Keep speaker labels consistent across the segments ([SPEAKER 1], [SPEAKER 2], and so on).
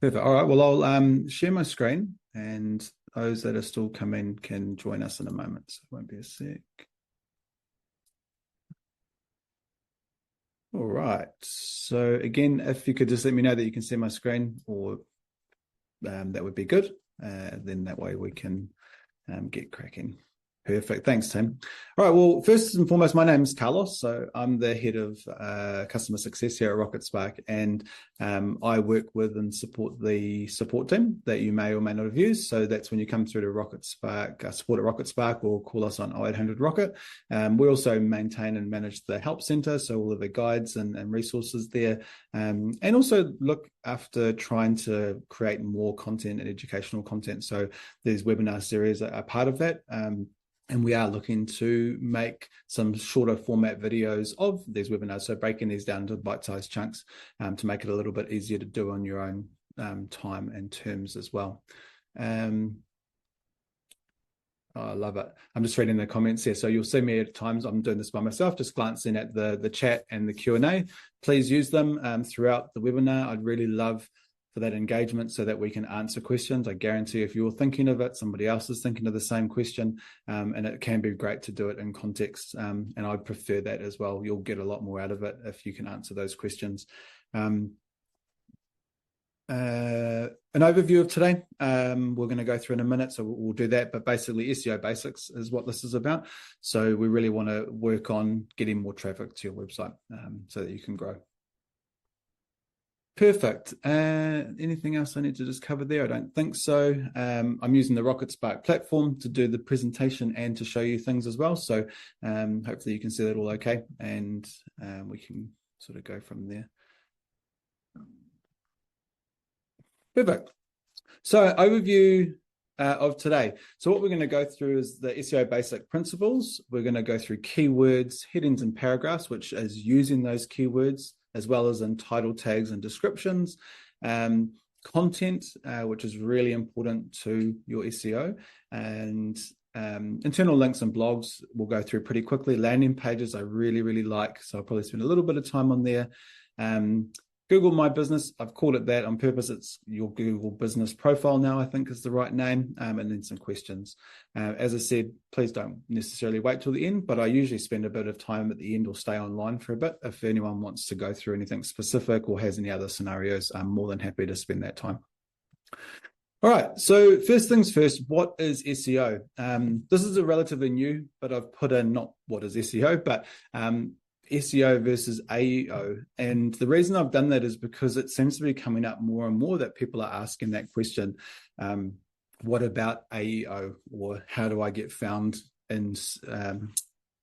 [SPEAKER 1] Perfect. All right. Well, I'll share my screen, and those that are still coming can join us in a moment. So it won't be a sec. All right. So again, if you could just let me know that you can see my screen, or that would be good. Then that way we can get cracking. Perfect. Thanks, Tim. All right. Well, first and foremost, my name is Carlos. So I'm the head of customer success here at Rocketspark, and I work with and support the support team that you may or may not have used. So that's when you come through to Rocketspark, support at Rocketspark, or call us on 0800 Rocket. We also maintain and manage the help center, so all of the guides and resources there, and also look after trying to create more content and educational content. So these webinar series are part of that. And we are looking to make some shorter format videos of these webinars, so breaking these down into bite-sized chunks to make it a little bit easier to do on your own time and terms as well. Oh, I love it. I'm just reading the comments here. So you'll see me at times, I'm doing this by myself, just glancing at the chat and the Q&A. Please use them throughout the webinar. I'd really love for that engagement so that we can answer questions. I guarantee if you're thinking of it, somebody else is thinking of the same question, and it can be great to do it in context. And I prefer that as well. You'll get a lot more out of it if you can answer those questions. An overview of today, we're going to go through in a minute, so we'll do that. But basically, SEO basics is what this is about. So we really want to work on getting more traffic to your website so that you can grow. Perfect. Anything else I need to just cover there? I don't think so. I'm using the Rocketspark platform to do the presentation and to show you things as well. So hopefully you can see that all okay, and we can sort of go from there. Perfect. So overview of today. So what we're going to go through is the SEO basic principles. We're going to go through keywords, headings, and paragraphs, which is using those keywords, as well as in title tags and descriptions, content, which is really important to your SEO, and internal links and blogs we'll go through pretty quickly. Landing pages I really, really like, so I'll probably spend a little bit of time on there. Google My Business, I've called it that on purpose. It's your Google business profile now, I think is the right name, and then some questions. As I said, please don't necessarily wait till the end, but I usually spend a bit of time at the end or stay online for a bit. If anyone wants to go through anything specific or has any other scenarios, I'm more than happy to spend that time. All right, so first things first, what is SEO? This is a relatively new, but I've put in not what is SEO, but SEO versus AEO. And the reason I've done that is because it seems to be coming up more and more that people are asking that question. What about AEO, or how do I get found in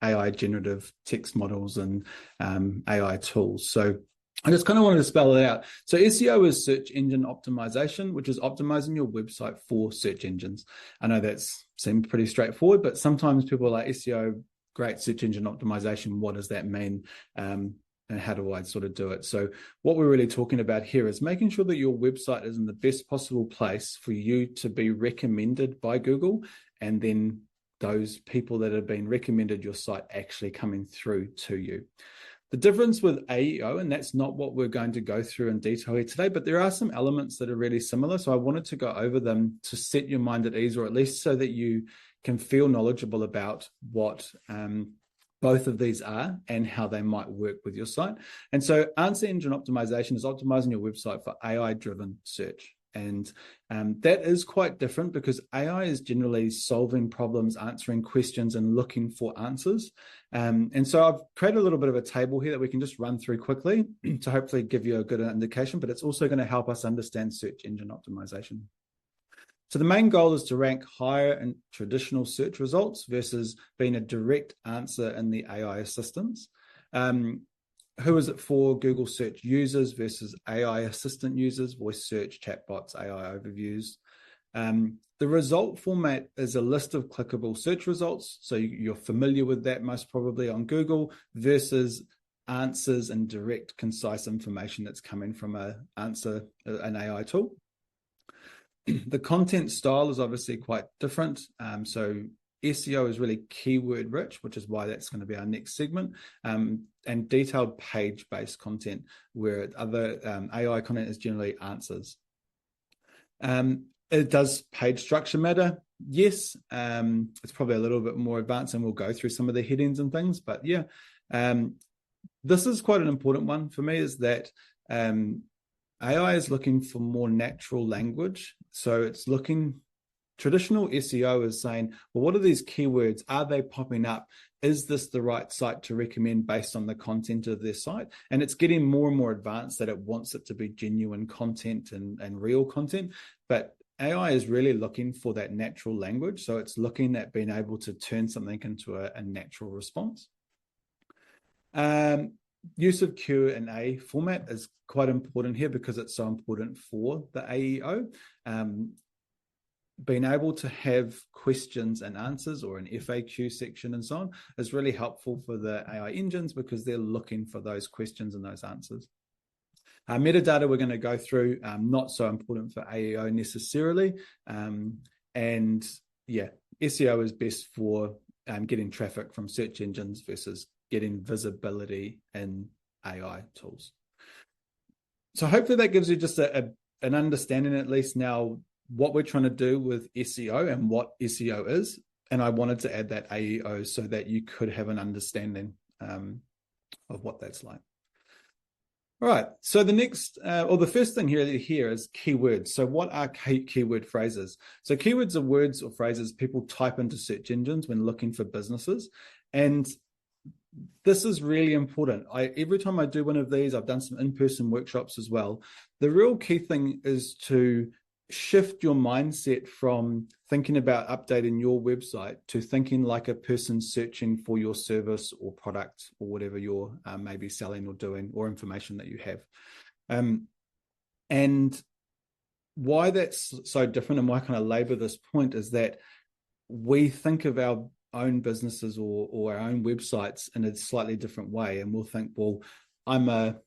[SPEAKER 1] AI generative text models and AI tools? So I just kind of wanted to spell it out. So SEO is search engine optimization, which is optimizing your website for search engines. I know that seems pretty straightforward, but sometimes people are like, SEO, great, search engine optimization, what does that mean? And how do I sort of do it? So what we're really talking about here is making sure that your website is in the best possible place for you to be recommended by Google, and then those people that have been recommended your site actually coming through to you. The difference with AEO, and that's not what we're going to go through in detail here today, but there are some elements that are really similar. So I wanted to go over them to set your mind at ease, or at least so that you can feel knowledgeable about what both of these are and how they might work with your site. And so answer engine optimization is optimizing your website for AI-driven search. And that is quite different because AI is generally solving problems, answering questions, and looking for answers. And so I've created a little bit of a table here that we can just run through quickly to hopefully give you a good indication, but it's also going to help us understand search engine optimization. So the main goal is to rank higher in traditional search results versus being a direct answer in the AI assistants. Who is it for? Google search users versus AI assistant users, voice search, chatbots, AI overviews. The result format is a list of clickable search results. So you're familiar with that most probably on Google, versus answers and direct, concise information that's coming from an AI tool. The content style is obviously quite different. So SEO is really keyword rich, which is why that's going to be our next segment, and detailed page-based content, where other AI content is generally answers. Does page structure matter? Yes. It's probably a little bit more advanced, and we'll go through some of the headings and things, but yeah. This is quite an important one for me, is that AI is looking for more natural language. So it's looking, traditional SEO is saying, well, what are these keywords? Are they popping up? Is this the right site to recommend based on the content of their site? And it's getting more and more advanced that it wants it to be genuine content and real content. But AI is really looking for that natural language. So it's looking at being able to turn something into a natural response. Use of Q&A format is quite important here because it's so important for the AEO. Being able to have questions and answers, or an FAQ section and so on, is really helpful for the AI engines because they're looking for those questions and those answers. Metadata we're going to go through, not so important for AEO necessarily. And yeah, SEO is best for getting traffic from search engines versus getting visibility in AI tools. So hopefully that gives you just an understanding, at least now, what we're trying to do with SEO and what SEO is. And I wanted to add that AEO so that you could have an understanding of what that's like. All right, so the next, or the first thing here is keywords. So what are keyword phrases? So keywords are words or phrases people type into search engines when looking for businesses. And this is really important. Every time I do one of these, I've done some in-person workshops as well. The real key thing is to shift your mindset from thinking about updating your website to thinking like a person searching for your service or product or whatever you're maybe selling or doing, or information that you have. And why that's so different, and why I kind of labor this point, is that we think of our own businesses or our own websites in a slightly different way. And we'll think, well, I'm a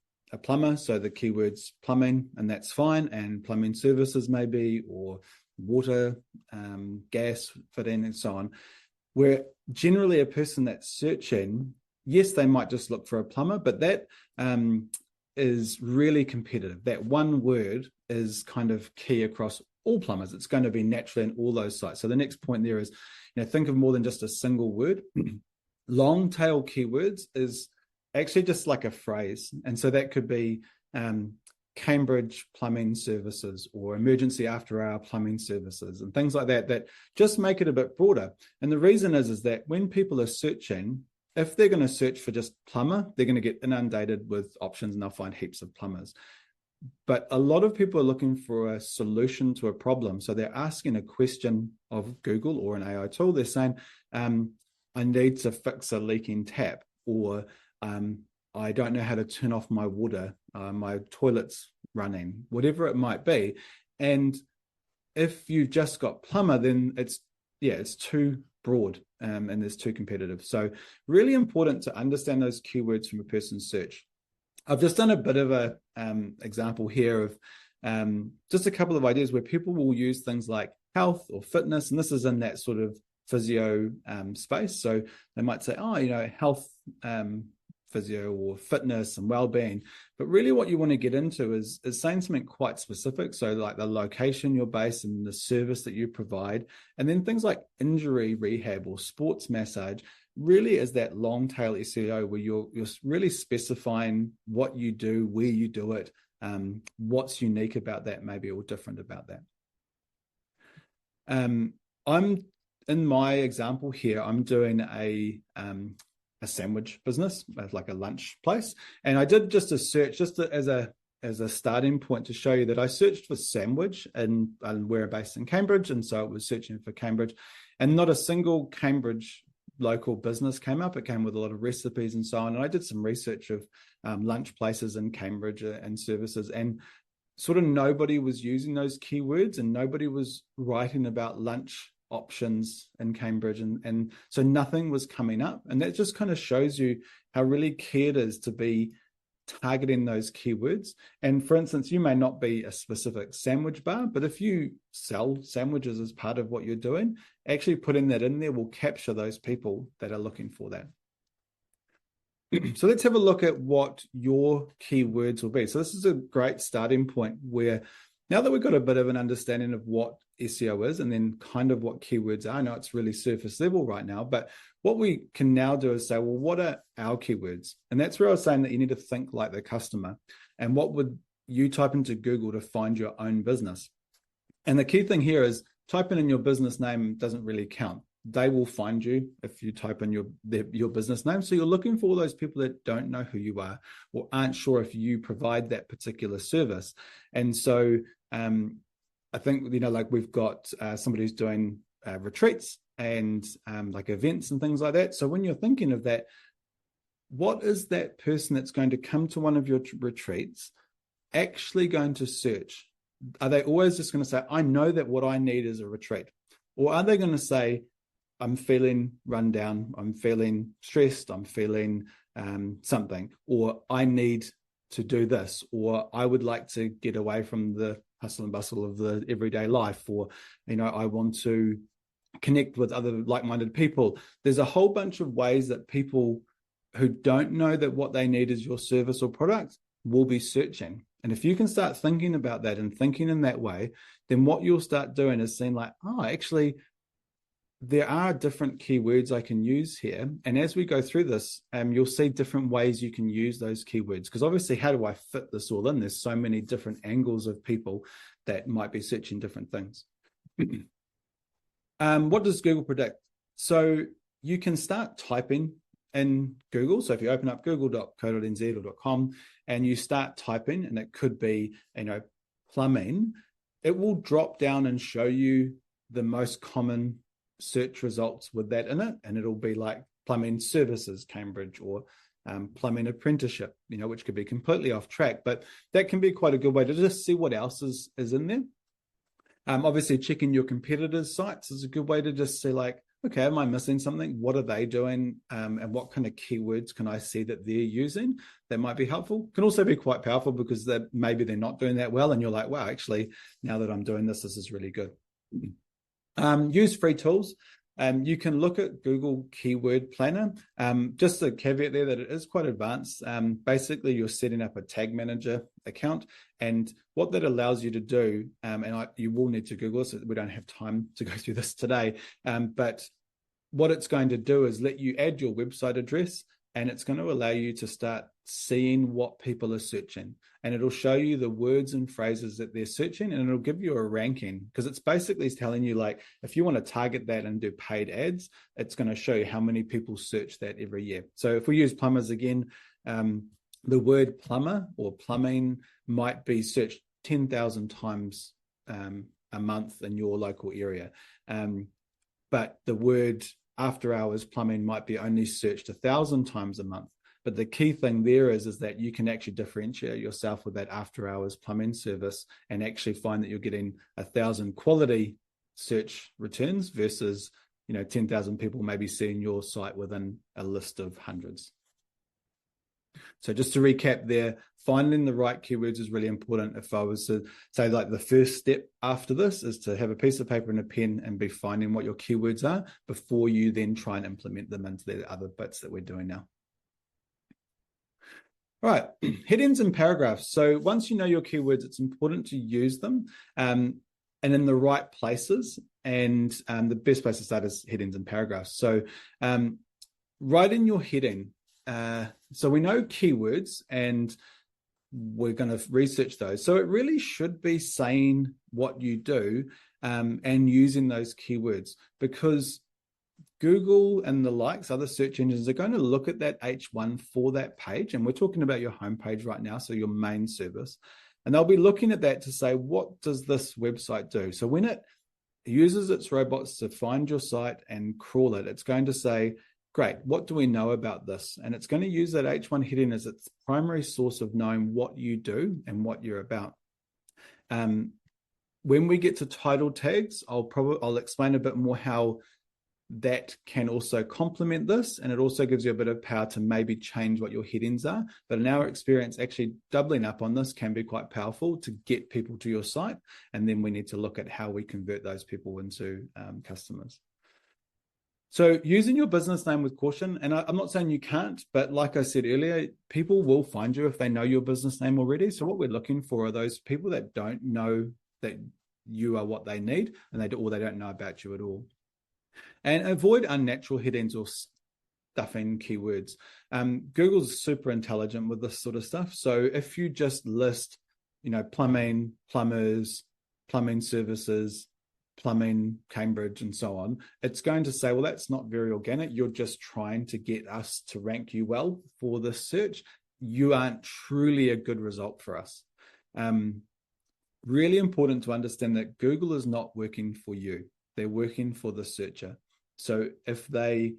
[SPEAKER 1] plumber, so the keyword's plumbing, and that's fine, and plumbing services maybe, or water, gas fitting, and so on. Where generally a person that's searching, yes, they might just look for a plumber, but that is really competitive. That one word is kind of key across all plumbers. It's going to be naturally in all those sites. So the next point there is, think of more than just a single word. Long tail keywords is actually just like a phrase. And so that could be Cambridge plumbing services, or emergency after hour plumbing services, and things like that, that just make it a bit broader. And the reason is that when people are searching, if they're going to search for just plumber, they're going to get inundated with options and they'll find heaps of plumbers. But a lot of people are looking for a solution to a problem. So they're asking a question of Google or an AI tool. They're saying, I need to fix a leaking tap, or I don't know how to turn off my water, my toilet's running, whatever it might be. And if you've just got plumber, then it's too broad and it's too competitive. So really important to understand those keywords from a person's search. I've just done a bit of a example here of just a couple of ideas where people will use things like health or fitness, and this is in that sort of physio space. So they might say, health, physio, or fitness and well-being. But really what you want to get into is saying something quite specific. So like the location you're based and the service that you provide. And then things like injury rehab or sports massage really is that long tail SEO where you're really specifying what you do, where you do it, what's unique about that maybe, or different about that. I'm in my example here, I'm doing a sandwich business, like a lunch place. And I did just a search, as a starting point to show you that I searched for sandwich, and we're based in Cambridge. And so it was searching for Cambridge, and not a single Cambridge local business came up. It came with a lot of recipes and so on. And I did some research of lunch places in Cambridge and services, and sort of nobody was using those keywords, and nobody was writing about lunch options in Cambridge, and so nothing was coming up. And that just kind of shows you how really key it is to be targeting those keywords. And for instance, you may not be a specific sandwich bar, but if you sell sandwiches as part of what you're doing, actually putting that in there will capture those people that are looking for that. So let's have a look at what your keywords will be. So this is a great starting point where Now that we've got a bit of an understanding of what SEO is and then kind of what keywords are, I know it's really surface level right now, but what we can now do is say, well, what are our keywords? And that's where I was saying that you need to think like the customer. And what would you type into Google to find your own business? And the key thing here is typing in your business name doesn't really count. They will find you if you type in your business name. So you're looking for all those people that don't know who you are or aren't sure if you provide that particular service. And so I think, like we've got somebody who's doing retreats and like events and things like that. So when you're thinking of that, what is that person that's going to come to one of your retreats actually going to search? Are they always just going to say, I know that what I need is a retreat? Or are they going to say, I'm feeling run down, I'm feeling stressed, I'm feeling something, or I need to do this, or I would like to get away from the hustle and bustle of the everyday life, or, I want to connect with other like-minded people. There's a whole bunch of ways that people who don't know that what they need is your service or product will be searching. And if you can start thinking about that and thinking in that way, then what you'll start doing is seeing like, actually, there are different keywords I can use here. And as we go through this, you'll see different ways you can use those keywords. Because obviously, how do I fit this all in? There's so many different angles of people that might be searching different things. What does Google predict? So you can start typing in Google. So if you open up google.co.nz or .com and you start typing, and it could be, plumbing, it will drop down and show you the most common search results with that in it. And it'll be like plumbing services, Cambridge, or plumbing apprenticeship, which could be completely off track. But that can be quite a good way to just see what else is in there. Obviously, checking your competitors' sites is a good way to just see like, okay, am I missing something? What are they doing? And what kind of keywords can I see that they're using that might be helpful? Can also be quite powerful because maybe they're not doing that well. And you're like, wow, actually, now that I'm doing this, this is really good. Use free tools. You can look at Google Keyword Planner. Just a caveat there that it is quite advanced. Basically, you're setting up a tag manager account, and what that allows you to do, you will need to Google this, so we don't have time to go through this today, but what it's going to do is let you add your website address, and it's going to allow you to start seeing what people are searching. And it'll show you the words and phrases that they're searching, and it'll give you a ranking, because it's basically telling you, like, if you want to target that and do paid ads, it's going to show you how many people search that every year. So if we use plumbers again, the word plumber or plumbing might be searched 10,000 times a month in your local area. But the word after hours plumbing might be only searched 1,000 times a month. But the key thing there is that you can actually differentiate yourself with that after hours plumbing service and actually find that you're getting 1,000 quality search returns versus 10,000 people maybe seeing your site within a list of hundreds. So just to recap there, finding the right keywords is really important. If I was to say, like, the first step after this is to have a piece of paper and a pen and be finding what your keywords are before you then try and implement them into the other bits that we're doing now. All right, headings and paragraphs. So once you know your keywords, it's important to use them and in the right places. And the best place to start is headings and paragraphs. So write in your heading. So we know keywords and we're going to research those. So it really should be saying what you do and using those keywords, because Google and the likes, other search engines, are going to look at that H1 for that page. And we're talking about your homepage right now, so your main service. And they'll be looking at that to say, what does this website do? So when it uses its robots to find your site and crawl it, it's going to say, great, what do we know about this? And it's going to use that H1 heading as its primary source of knowing what you do and what you're about. When we get to title tags, I'll explain a bit more how that can also complement this, and it also gives you a bit of power to maybe change what your headings are. But in our experience, actually doubling up on this can be quite powerful to get people to your site, and then we need to look at how we convert those people into customers. So using your business name with caution, and I'm not saying you can't, but like I said earlier, people will find you if they know your business name already. So what we're looking for are those people that don't know that you are what they need, and they don't know about you at all. And avoid unnatural headings or stuffing keywords. Google's super intelligent with this sort of stuff. So if you just list, plumbing, plumbers, plumbing services, plumbing Cambridge, and so on, it's going to say, well, that's not very organic. You're just trying to get us to rank you well for this search. You aren't truly a good result for us. Really important to understand that Google is not working for you. They're working for the searcher. So if they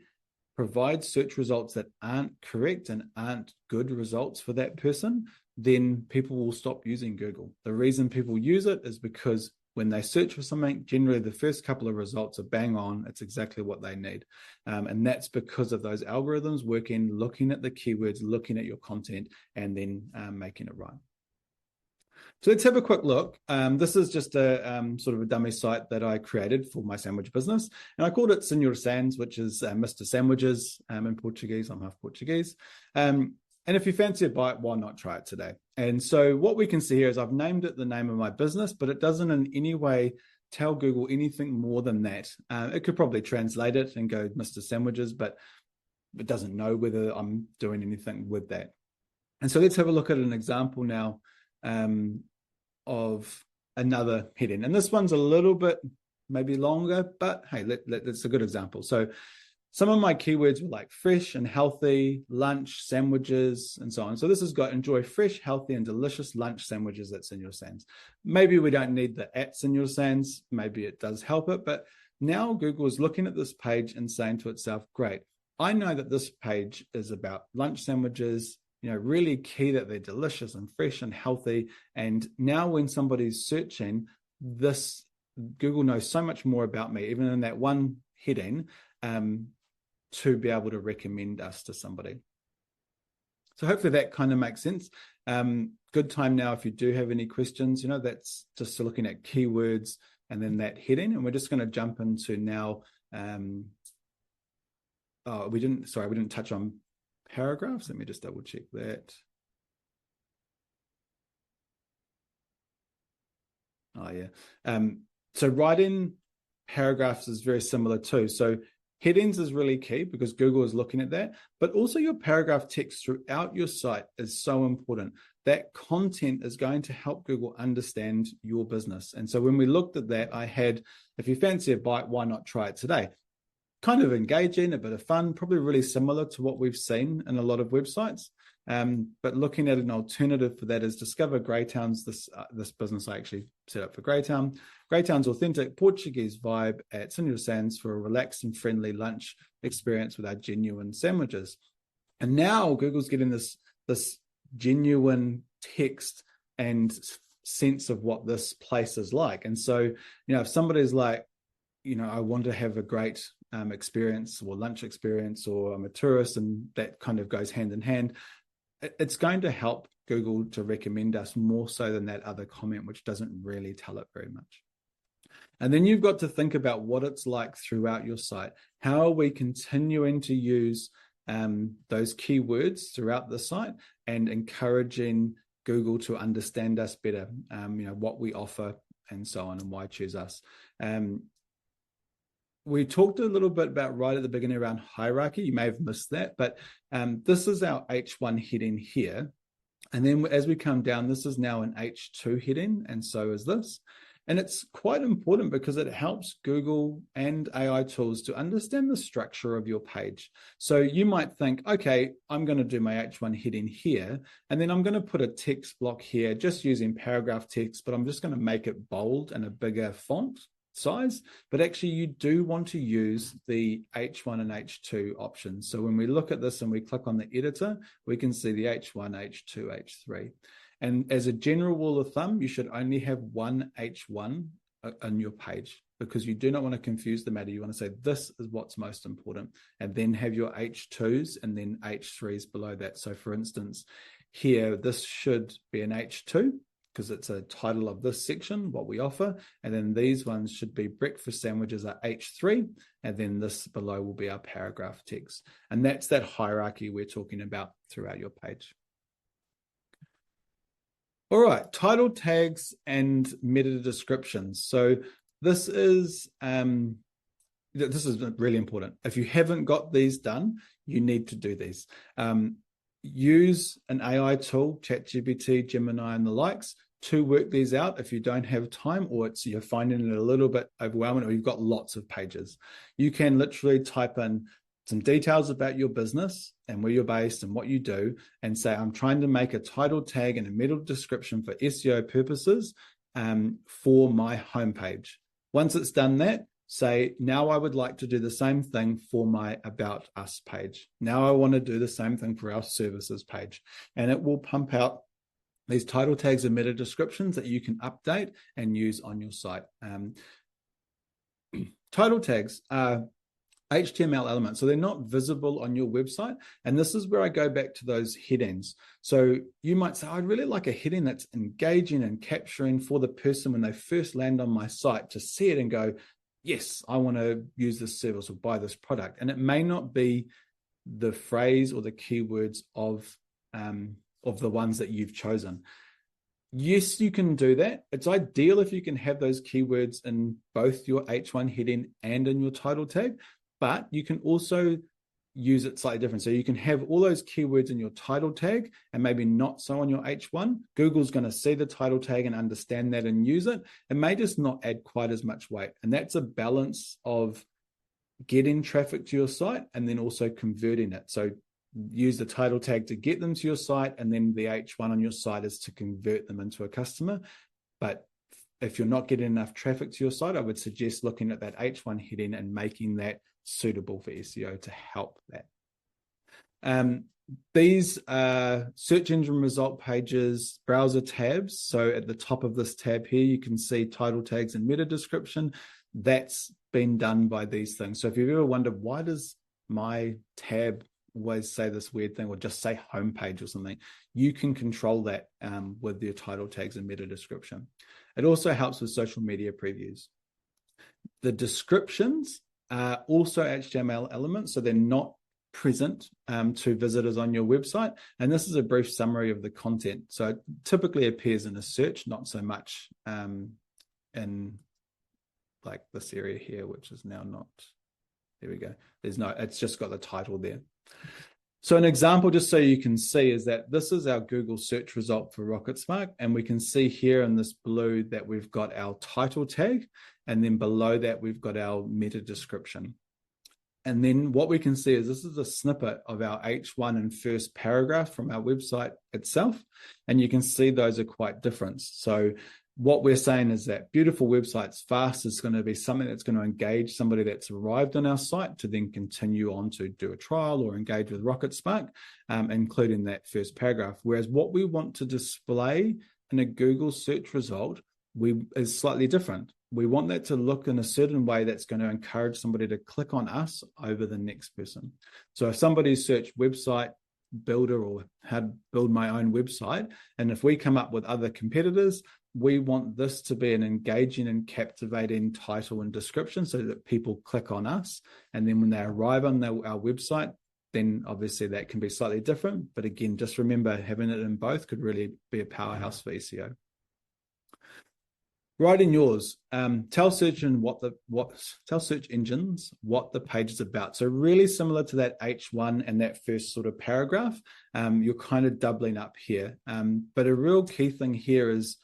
[SPEAKER 1] provide search results that aren't correct and aren't good results for that person, then people will stop using Google. The reason people use it is because when they search for something, generally the first couple of results are bang on. It's exactly what they need. And that's because of those algorithms working, looking at the keywords, looking at your content, and then making it right. So let's have a quick look. This is just a sort of a dummy site that I created for my sandwich business. And I called it Senhor Sands, which is Mr. Sandwiches in Portuguese. I'm half Portuguese. And if you fancy a bite, why not try it today? And so what we can see here is I've named it the name of my business, but it doesn't in any way tell Google anything more than that. It could probably translate it and go Mr. Sandwiches, but it doesn't know whether I'm doing anything with that. And so let's have a look at an example now of another heading. And this one's a little bit maybe longer, but hey, it's a good example. So some of my keywords were like fresh and healthy, lunch, sandwiches, and so on. So this has got enjoy fresh, healthy, and delicious lunch sandwiches at Senhor Sands. Maybe we don't need the at Senhor Sands. Maybe it does help it. But now Google is looking at this page and saying to itself, great, I know that this page is about lunch sandwiches, really key that they're delicious and fresh and healthy. And now when somebody's searching this, Google knows so much more about me, even in that one heading, to be able to recommend us to somebody. So hopefully that kind of makes sense. Good time now if you do have any questions. That's just looking at keywords and then that heading. And we're just going to jump into now. We didn't touch on paragraphs. Let me just double check that. Oh yeah. So writing paragraphs is very similar too. So headings is really key because Google is looking at that, but also your paragraph text throughout your site is so important. That content is going to help Google understand your business. And so when we looked at that, I had, if you fancy a bite, why not try it today? Kind of engaging, a bit of fun, probably really similar to what we've seen in a lot of websites. But looking at an alternative for that is Discover Greytown's, this business I actually set up for Greytown. Greytown's authentic Portuguese vibe at Senhor Sands for a relaxed and friendly lunch experience with our genuine sandwiches. And now Google's getting this genuine text and sense of what this place is like. And so, if somebody's like, I want to have a great experience or lunch experience, or I'm a tourist, and that kind of goes hand in hand, it's going to help Google to recommend us more so than that other comment, which doesn't really tell it very much. And then you've got to think about what it's like throughout your site. How are we continuing to use those keywords throughout the site and encouraging Google to understand us better, what we offer and so on, and why choose us. We talked a little bit about right at the beginning around hierarchy. You may have missed that, but this is our H1 heading here. And then as we come down, this is now an H2 heading, and so is this. And it's quite important because it helps Google and AI tools to understand the structure of your page. So you might think, okay, I'm going to do my H1 heading here, and then I'm going to put a text block here just using paragraph text, but I'm just going to make it bold and a bigger font size. But actually you do want to use the H1 and H2 options. So when we look at this and we click on the editor, we can see the H1, H2, H3. And as a general rule of thumb, you should only have one H1 on your page, because you do not want to confuse the matter. You want to say, this is what's most important, and then have your H2s and then H3s below that. So for instance, here, this should be an H2, because it's a title of this section, what we offer. And then these ones should be breakfast sandwiches are H3. And then this below will be our paragraph text. And that's that hierarchy we're talking about throughout your page. All right, title tags and meta descriptions. So this is really important. If you haven't got these done, you need to do these. Use an AI tool, ChatGPT, Gemini, and the likes to work these out if you don't have time, or you're finding it a little bit overwhelming, or you've got lots of pages. You can literally type in some details about your business and where you're based and what you do, and say, I'm trying to make a title tag and a meta description for SEO purposes for my homepage. Once it's done that, say, now I would like to do the same thing for my About Us page. Now I want to do the same thing for our services page. And it will pump out these title tags and meta descriptions that you can update and use on your site. Title tags are HTML elements, so they're not visible on your website. And this is where I go back to those headings. So you might say, I'd really like a heading that's engaging and capturing for the person when they first land on my site to see it and go, yes, I want to use this service or buy this product. And it may not be the phrase or the keywords of the ones that you've chosen. Yes, you can do that. It's ideal if you can have those keywords in both your H1 heading and in your title tag, but you can also use it slightly different. So you can have all those keywords in your title tag and maybe not so on your H1. Google's going to see the title tag and understand that and use it. It may just not add quite as much weight. And that's a balance of getting traffic to your site and then also converting it. So use the title tag to get them to your site, and then the H1 on your site is to convert them into a customer. But if you're not getting enough traffic to your site, I would suggest looking at that H1 heading and making that suitable for SEO to help that. These are search engine result pages, browser tabs. So at the top of this tab here, you can see title tags and meta description. That's been done by these things. So if you've ever wondered, why does my tab always say this weird thing or just say homepage or something, you can control that with your title tags and meta description. It also helps with social media previews. The descriptions are also HTML elements, so they're not present to visitors on your website. And this is a brief summary of the content. So it typically appears in a search, not so much in like this area here, which is now not, there we go. It's just got the title there. So an example, just so you can see, is that this is our Google search result for Rocketspark. And we can see here in this blue that we've got our title tag. And then below that, we've got our meta description. And then what we can see is this is a snippet of our H1 and first paragraph from our website itself. And you can see those are quite different. So what we're saying is that beautiful websites fast is going to be something that's going to engage somebody that's arrived on our site to then continue on to do a trial or engage with Rocketspark, including that first paragraph. Whereas what we want to display in a Google search result is slightly different. We want that to look in a certain way that's going to encourage somebody to click on us over the next person. So if somebody searched website builder or how to build my own website, and if we come up with other competitors, we want this to be an engaging and captivating title and description so that people click on us. And then when they arrive on our website, then obviously that can be slightly different. But again, just remember, having it in both could really be a powerhouse for SEO. Write in yours. Tell search engines what the page is about. So really similar to that H1 and that first sort of paragraph, you're kind of doubling up here. But a real key thing here is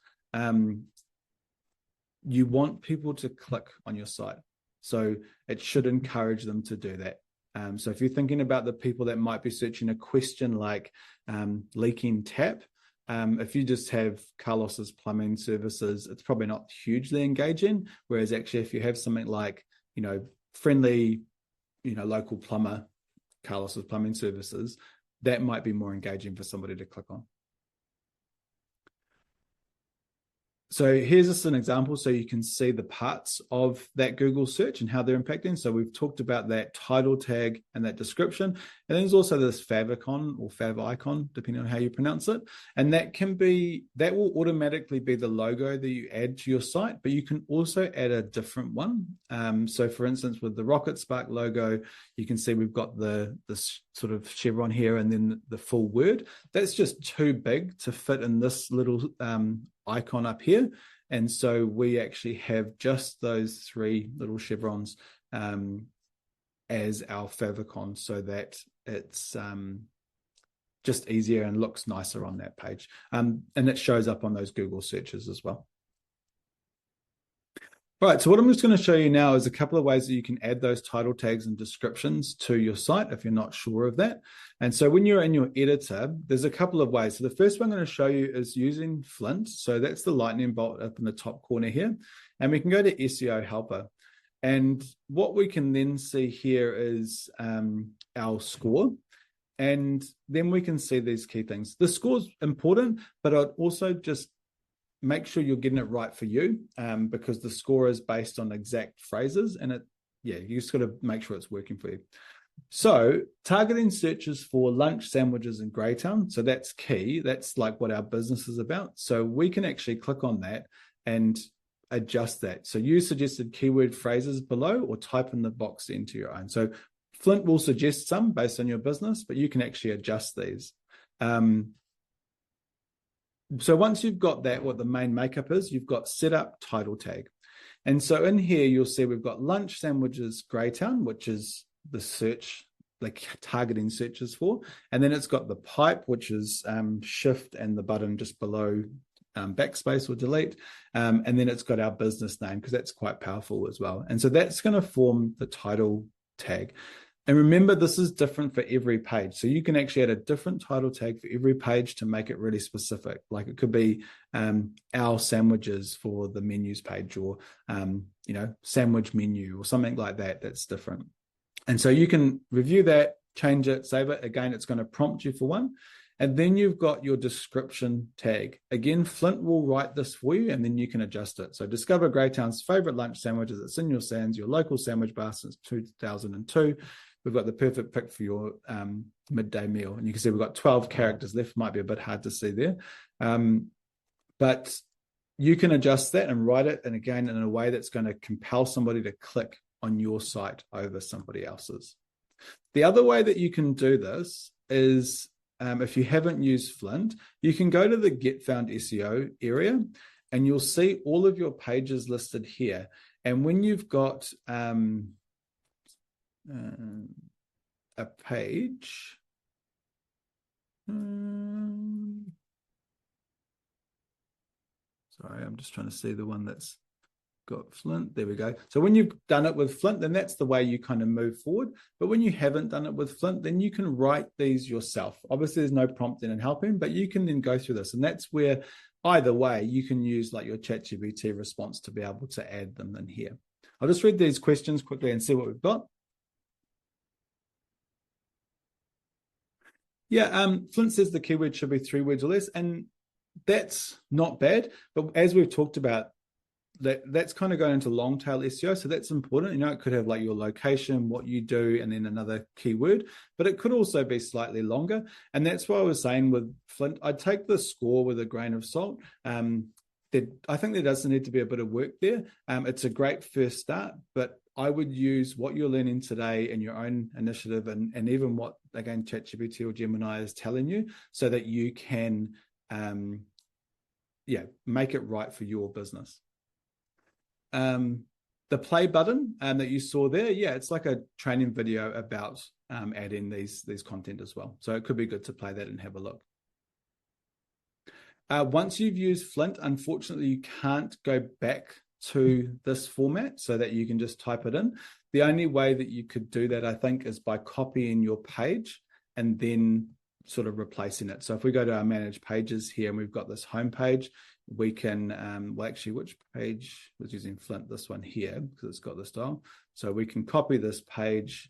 [SPEAKER 1] you want people to click on your site. So it should encourage them to do that. So if you're thinking about the people that might be searching a question like leaking tap, if you just have Carlos's plumbing services, it's probably not hugely engaging. Whereas actually, if you have something like, friendly, local plumber, Carlos's plumbing services, that might be more engaging for somebody to click on. So here's just an example so you can see the parts of that Google search and how they're impacting. So we've talked about that title tag and that description. And then there's also this favicon or favicon, depending on how you pronounce it. And that will automatically be the logo that you add to your site, but you can also add a different one. So for instance, with the Rocketspark logo, you can see we've got this sort of chevron here and then the full word. That's just too big to fit in this little icon up here, and so we actually have just those three little chevrons as our favicon, so that it's just easier and looks nicer on that page, and it shows up on those Google searches as well. Right, so what I'm just going to show you now is a couple of ways that you can add those title tags and descriptions to your site if you're not sure of that. And so when you're in your editor, there's a couple of ways. So the first one I'm going to show you is using Flint. So that's the lightning bolt up in the top corner here. And we can go to SEO Helper. And what we can then see here is our score. And then we can see these key things. The score is important, but I'd also just make sure you're getting it right for you, because the score is based on exact phrases, and you just got to make sure it's working for you. So targeting searches for lunch sandwiches in Greytown. So that's key. That's like what our business is about. So we can actually click on that and adjust that. So use suggested keyword phrases below or type in the box to enter your own. So Flint will suggest some based on your business, but you can actually adjust these. So once you've got that, what the main makeup is, you've got set up title tag. And so in here, you'll see we've got lunch sandwiches Greytown, which is the search, like targeting searches for. And then it's got the pipe, which is shift and the button just below backspace or delete. And then it's got our business name, because that's quite powerful as well. And so that's going to form the title tag. And remember, this is different for every page. So you can actually add a different title tag for every page to make it really specific. Like it could be our sandwiches for the menus page, or, sandwich menu or something like that. That's different. And so you can review that, change it, save it. Again, it's going to prompt you for one. And then you've got your description tag. Again, Flint will write this for you, and then you can adjust it. So discover Greytown's favorite lunch sandwiches. It's in your sands, your local sandwich bar since 2002. We've got the perfect pick for your midday meal. And you can see we've got 12 characters left. Might be a bit hard to see there. But you can adjust that and write it, and again, in a way that's going to compel somebody to click on your site over somebody else's. The other way that you can do this is, if you haven't used Flint, you can go to the Get Found SEO area, and you'll see all of your pages listed here. And when you've got a page, sorry, I'm just trying to see the one that's got Flint. There we go. So when you've done it with Flint, then that's the way you kind of move forward. But when you haven't done it with Flint, then you can write these yourself. Obviously, there's no prompting and helping, but you can then go through this. And that's where, either way, you can use like your ChatGPT response to be able to add them in here. I'll just read these questions quickly and see what we've got. Yeah, Flint says the keyword should be 3 words or less, and that's not bad. But as we've talked about, that's kind of going into long tail SEO, so that's important. It could have like your location, what you do, and then another keyword, but it could also be slightly longer. And that's why I was saying with Flint, I'd take the score with a grain of salt. I think there does need to be a bit of work there. It's a great first start, but I would use what you're learning today in your own initiative, and even what, again, ChatGPT or Gemini is telling you, so that you can make it right for your business. The play button that you saw there, it's like a training video about adding these content as well. So it could be good to play that and have a look. Once you've used Flint, unfortunately, you can't go back to this format so that you can just type it in. The only way that you could do that, I think, is by copying your page and then sort of replacing it. So if we go to our manage pages here, and we've got this home page, we can, which page was using Flint? This one here, because it's got the style. So we can copy this page.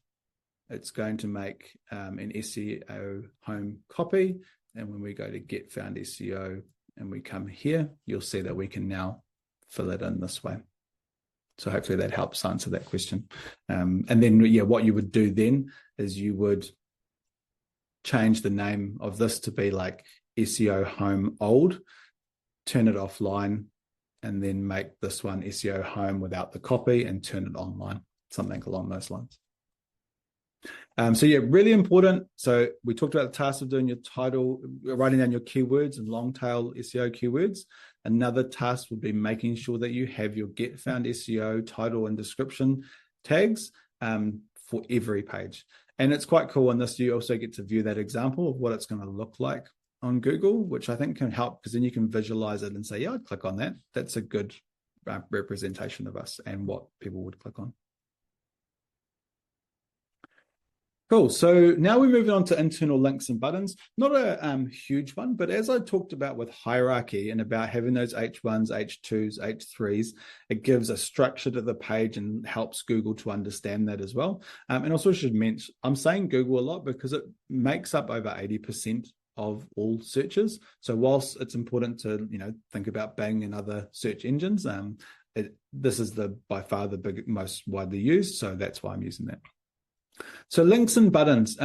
[SPEAKER 1] It's going to make an SEO home copy. And when we go to Get Found SEO, and we come here, you'll see that we can now fill it in this way. So hopefully that helps answer that question. And then, what you would do then is you would change the name of this to be like SEO home old, turn it offline, and then make this one SEO home without the copy and turn it online, something along those lines. Really important. So we talked about the task of doing your title, writing down your keywords and long tail SEO keywords. Another task would be making sure that you have your get found SEO title and description tags for every page. And it's quite cool on this. You also get to view that example of what it's going to look like on Google, which I think can help because then you can visualize it and say, yeah, I'd click on that. That's a good representation of us and what people would click on. Cool. So now we're moving on to internal links and buttons. Not a huge one, but as I talked about with hierarchy and about having those H1s, H2s, H3s, it gives a structure to the page and helps Google to understand that as well. And also I should mention, I'm saying Google a lot because it makes up over 80% of all searches. So whilst it's important to, think about Bing and other search engines, this is by far the most widely used. So that's why I'm using that. So links and buttons.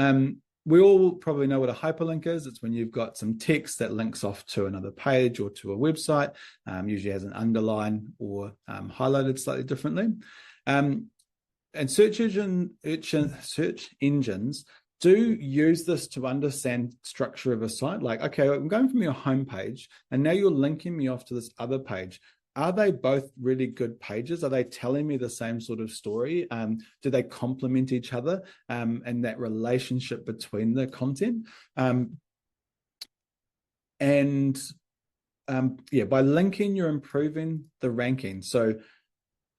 [SPEAKER 1] We all probably know what a hyperlink is. It's when you've got some text that links off to another page or to a website, usually has an underline or highlighted slightly differently. And search engines do use this to understand structure of a site. Like, okay, I'm going from your homepage and now you're linking me off to this other page. Are they both really good pages? Are they telling me the same sort of story? Do they complement each other and that relationship between the content? By linking, you're improving the ranking. So,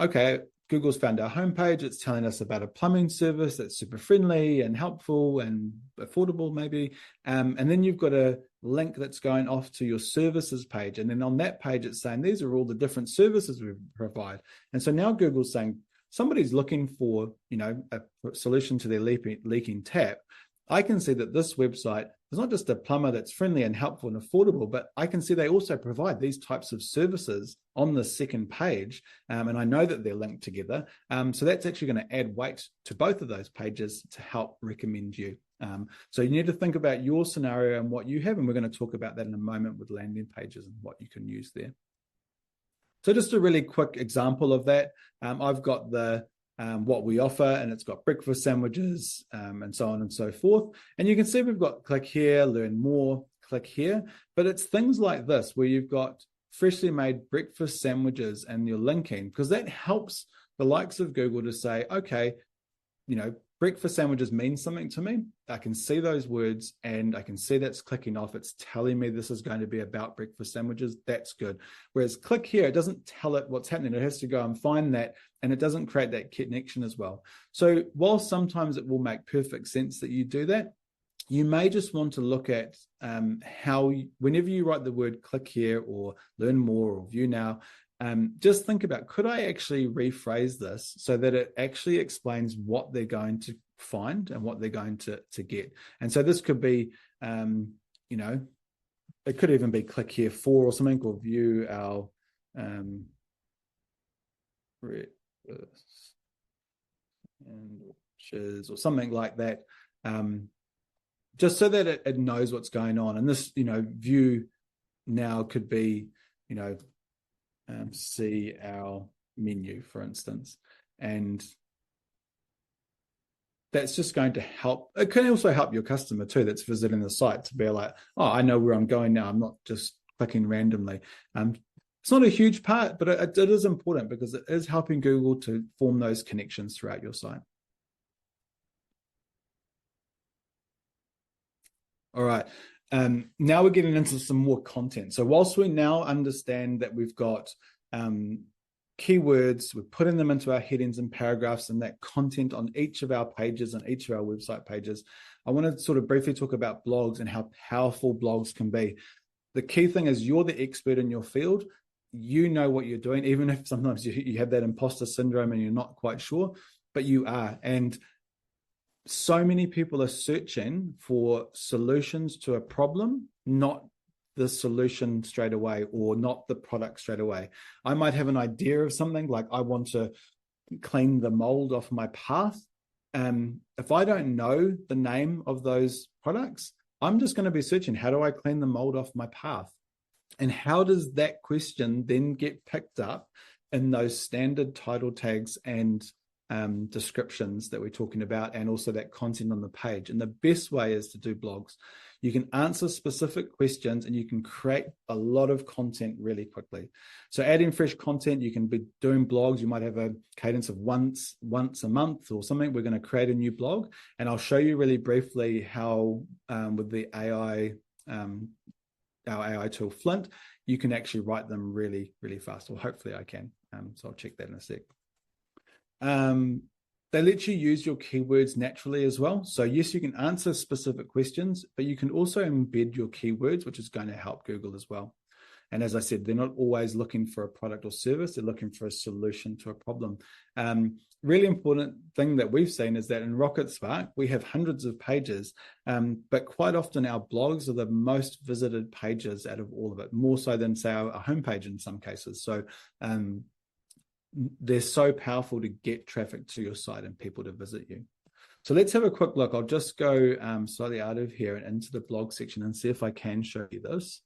[SPEAKER 1] okay, Google's found our homepage. It's telling us about a plumbing service that's super friendly and helpful and affordable, maybe. And then you've got a link that's going off to your services page. And then on that page, it's saying these are all the different services we provide. And so now Google's saying somebody's looking for, a solution to their leaking tap. I can see that this website is not just a plumber that's friendly and helpful and affordable, but I can see they also provide these types of services on the second page. And I know that they're linked together. So that's actually going to add weight to both of those pages to help recommend you. So you need to think about your scenario and what you have. And we're going to talk about that in a moment with landing pages and what you can use there. So just a really quick example of that. I've got the what we offer, and it's got breakfast sandwiches and so on and so forth. And you can see we've got click here, learn more, click here. But it's things like this where you've got freshly made breakfast sandwiches and you're linking, because that helps the likes of Google to say, okay, breakfast sandwiches mean something to me. I can see those words and I can see that's clicking off. It's telling me this is going to be about breakfast sandwiches. That's good. Whereas click here, it doesn't tell it what's happening. It has to go and find that, and it doesn't create that connection as well. So while sometimes it will make perfect sense that you do that, you may just want to look at how, whenever you write the word click here or learn more or view now, just think about, could I actually rephrase this so that it actually explains what they're going to find and what they're going to get? And so this could be, it could even be click here for or something, or view our or something like that, just so that it knows what's going on. And this, view now could be, see our menu, for instance, and that's just going to help. It can also help your customer too that's visiting the site to be like, oh, I know where I'm going now. I'm not just clicking randomly. It's not a huge part, but it is important because it is helping Google to form those connections throughout your site. All right. Now we're getting into some more content. So whilst we now understand that we've got keywords, we're putting them into our headings and paragraphs and that content on each of our pages and each of our website pages, I want to sort of briefly talk about blogs and how powerful blogs can be. The key thing is you're the expert in your field. You know what you're doing, even if sometimes you have that imposter syndrome and you're not quite sure, but you are. And so many people are searching for solutions to a problem, not the solution straight away or not the product straight away. I might have an idea of something, like I want to clean the mold off my path. If I don't know the name of those products, I'm just going to be searching, how do I clean the mold off my path? And how does that question then get picked up in those standard title tags and descriptions that we're talking about, and also that content on the page? And the best way is to do blogs. You can answer specific questions and you can create a lot of content really quickly. So adding fresh content, you can be doing blogs. You might have a cadence of once a month or something. We're going to create a new blog, and I'll show you really briefly how with the AI, our AI tool Flint, you can actually write them really, really fast. Well, hopefully I can. So I'll check that in a sec. They let you use your keywords naturally as well. So yes, you can answer specific questions, but you can also embed your keywords, which is going to help Google as well. And as I said, they're not always looking for a product or service. They're looking for a solution to a problem. Really important thing that we've seen is that in Rocketspark, we have hundreds of pages, but quite often our blogs are the most visited pages out of all of it, more so than, say, our homepage in some cases. So they're so powerful to get traffic to your site and people to visit you. So let's have a quick look. I'll just go slightly out of here and into the blog section and see if I can show you this.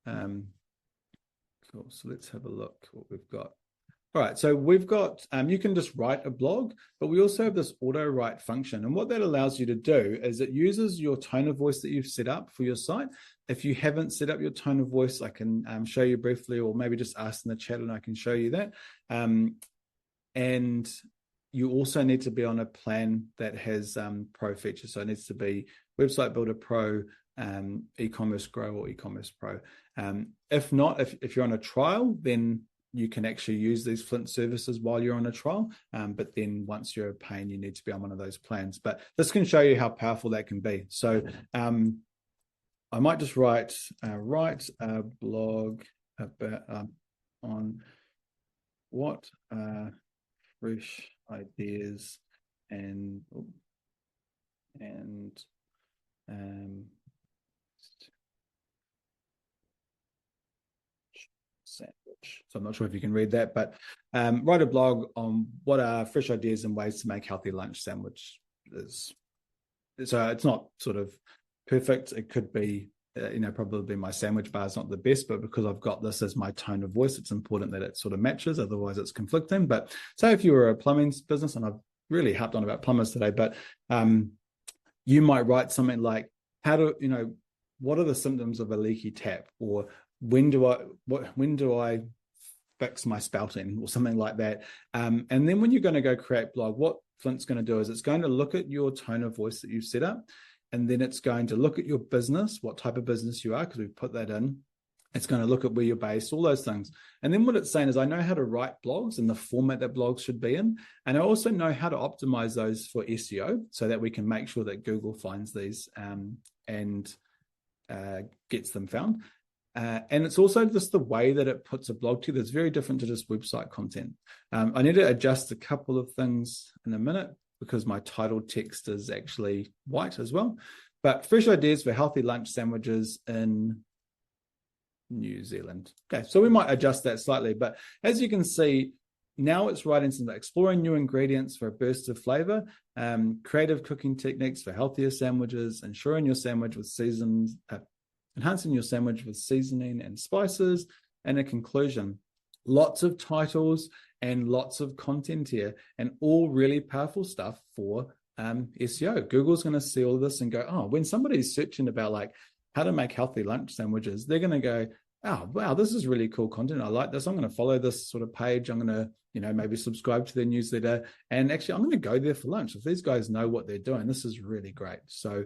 [SPEAKER 1] Cool. So let's have a look what we've got. All right, so we've got, you can just write a blog, but we also have this auto write function. And what that allows you to do is it uses your tone of voice that you've set up for your site. If you haven't set up your tone of voice, I can show you briefly, or maybe just ask in the chat and I can show you that. And you also need to be on a plan that has pro features. So it needs to be Website Builder Pro, e-commerce Grow, or e-commerce Pro. If not, if you're on a trial, then you can actually use these Flint services while you're on a trial. But then once you're paying, you need to be on one of those plans. But this can show you how powerful that can be. So I might just write a blog about on what are fresh ideas and sandwich. So I'm not sure if you can read that, but write a blog on what are fresh ideas and ways to make healthy lunch sandwiches. So it's not sort of perfect. It could be, probably my sandwich bar is not the best, but because I've got this as my tone of voice, it's important that it sort of matches. Otherwise, it's conflicting. But say if you were a plumbing business, and I've really harped on about plumbers today, but you might write something like, what are the symptoms of a leaky tap, or when do I fix my spouting, or something like that. And then when you're going to go create blog, what Flint's going to do is it's going to look at your tone of voice that you've set up, and then it's going to look at your business, what type of business you are, because we've put that in. It's going to look at where you're based, all those things. And then what it's saying is, I know how to write blogs and the format that blogs should be in. And I also know how to optimize those for SEO so that we can make sure that Google finds these and gets them found. And it's also just the way that it puts a blog together. It's very different to just website content. I need to adjust a couple of things in a minute because my title text is actually white as well. But fresh ideas for healthy lunch sandwiches in New Zealand. Okay, so we might adjust that slightly. But as you can see, now it's writing something, exploring new ingredients for a burst of flavor, creative cooking techniques for healthier sandwiches, ensuring your sandwich with seasons, enhancing your sandwich with seasoning and spices, and a conclusion. Lots of titles and lots of content here, and all really powerful stuff for SEO. Google's going to see all of this and go, oh, when somebody's searching about like how to make healthy lunch sandwiches, they're going to go, oh, wow, this is really cool content. I like this. I'm going to follow this sort of page. I'm going to, maybe subscribe to their newsletter. And actually, I'm going to go there for lunch. If these guys know what they're doing, this is really great. So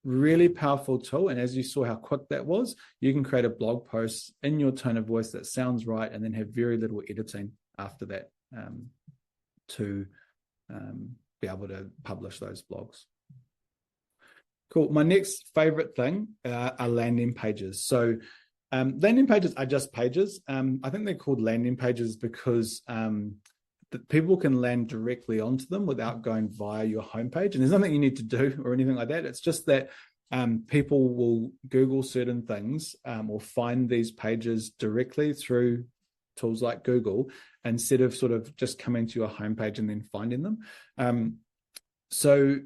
[SPEAKER 1] really powerful tool. And as you saw how quick that was, you can create a blog post in your tone of voice that sounds right, and then have very little editing after that to be able to publish those blogs. Cool. My next favorite thing are landing pages. So landing pages are just pages. I think they're called landing pages because people can land directly onto them without going via your homepage. And there's nothing you need to do or anything like that. It's just that people will Google certain things or find these pages directly through tools like Google instead of sort of just coming to your homepage and then finding them. So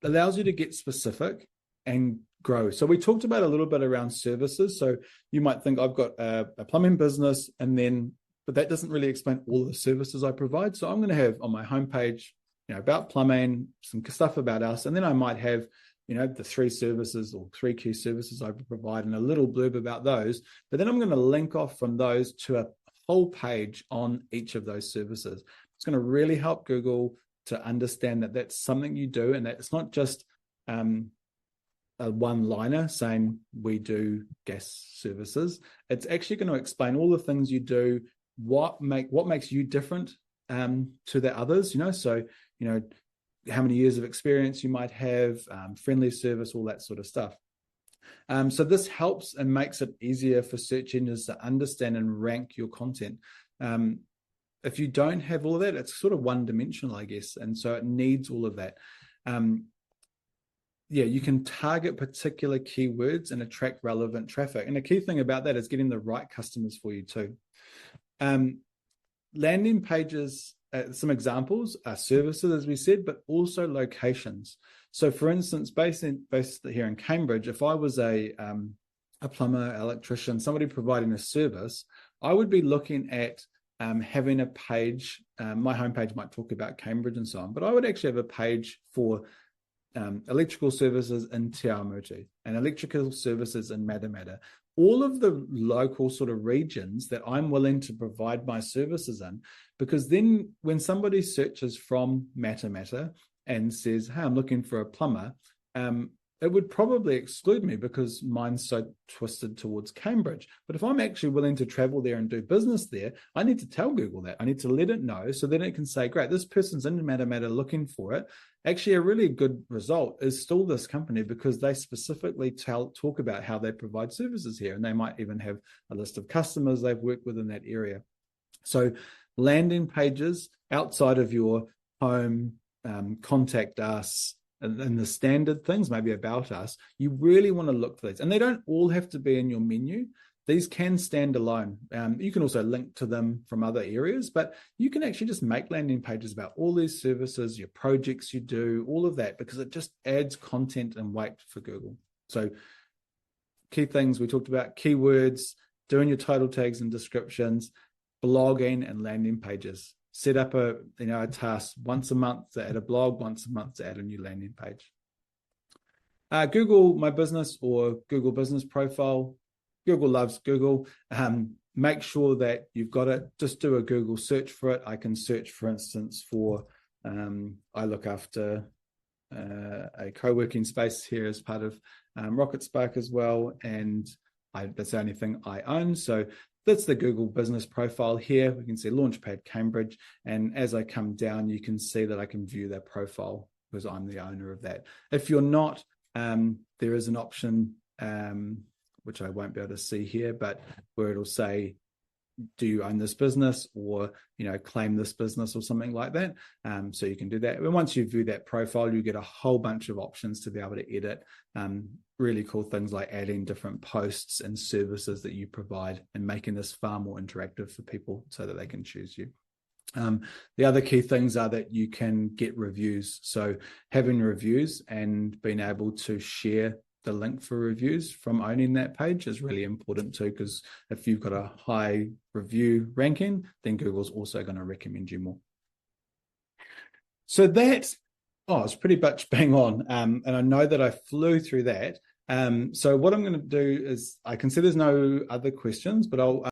[SPEAKER 1] it allows you to get specific and grow. So we talked about a little bit around services. So you might think I've got a plumbing business but that doesn't really explain all the services I provide. So I'm going to have on my homepage, about plumbing, some stuff about us, and then I might have, the 3 services or 3 key services I provide and a little blurb about those. But then I'm going to link off from those to a whole page on each of those services. It's going to really help Google to understand that that's something you do and that it's not just a one-liner saying we do gas services. It's actually going to explain all the things you do, what makes you different to the others, so how many years of experience you might have, friendly service, all that sort of stuff. So this helps and makes it easier for search engines to understand and rank your content. If you don't have all of that, it's sort of one-dimensional, I guess, and so it needs all of that. You can target particular keywords and attract relevant traffic. And the key thing about that is getting the right customers for you too. Landing pages, some examples are services, as we said, but also locations. So for instance, based here in Cambridge, if I was a plumber, electrician, somebody providing a service, I would be looking at having a page. My homepage might talk about Cambridge and so on, but I would actually have a page for electrical services in Te Awamutu and electrical services in Matamata. All of the local sort of regions that I'm willing to provide my services in, because then when somebody searches from Matamata and says, hey, I'm looking for a plumber, it would probably exclude me because mine's so twisted towards Cambridge. But if I'm actually willing to travel there and do business there, I need to tell Google that. I need to let it know so that it can say, great, this person's in Matamata looking for it. Actually, a really good result is still this company because they specifically talk about how they provide services here. And they might even have a list of customers they've worked with in that area. So landing pages outside of your home, contact us, and the standard things, maybe about us, you really want to look for these. And they don't all have to be in your menu. These can stand alone. You can also link to them from other areas, but you can actually just make landing pages about all these services, your projects you do, all of that, because it just adds content and weight for Google. So key things we talked about: keywords, doing your title tags and descriptions, blogging, and landing pages. Set up a task once a month to add a blog, once a month to add a new landing page. Google My Business or Google Business Profile. Google loves Google. Make sure that you've got it. Just do a Google search for it. I can search, for instance, for, I look after a co-working space here as part of Rocketspark as well. And that's the only thing I own. So that's the Google Business Profile here. We can see Launchpad Cambridge. And as I come down, you can see that I can view their profile because I'm the owner of that. If you're not, there is an option, which I won't be able to see here, but where it'll say, do you own this business or, claim this business or something like that. So you can do that. And once you view that profile, you get a whole bunch of options to be able to edit. Really cool things like adding different posts and services that you provide and making this far more interactive for people so that they can choose you. The other key things are that you can get reviews. So having reviews and being able to share the link for reviews from owning that page is really important too, because if you've got a high review ranking, then Google's also going to recommend you more. So that, it's pretty much bang on. And I know that I flew through that. So what I'm going to do is, I can see there's no other questions, but I'll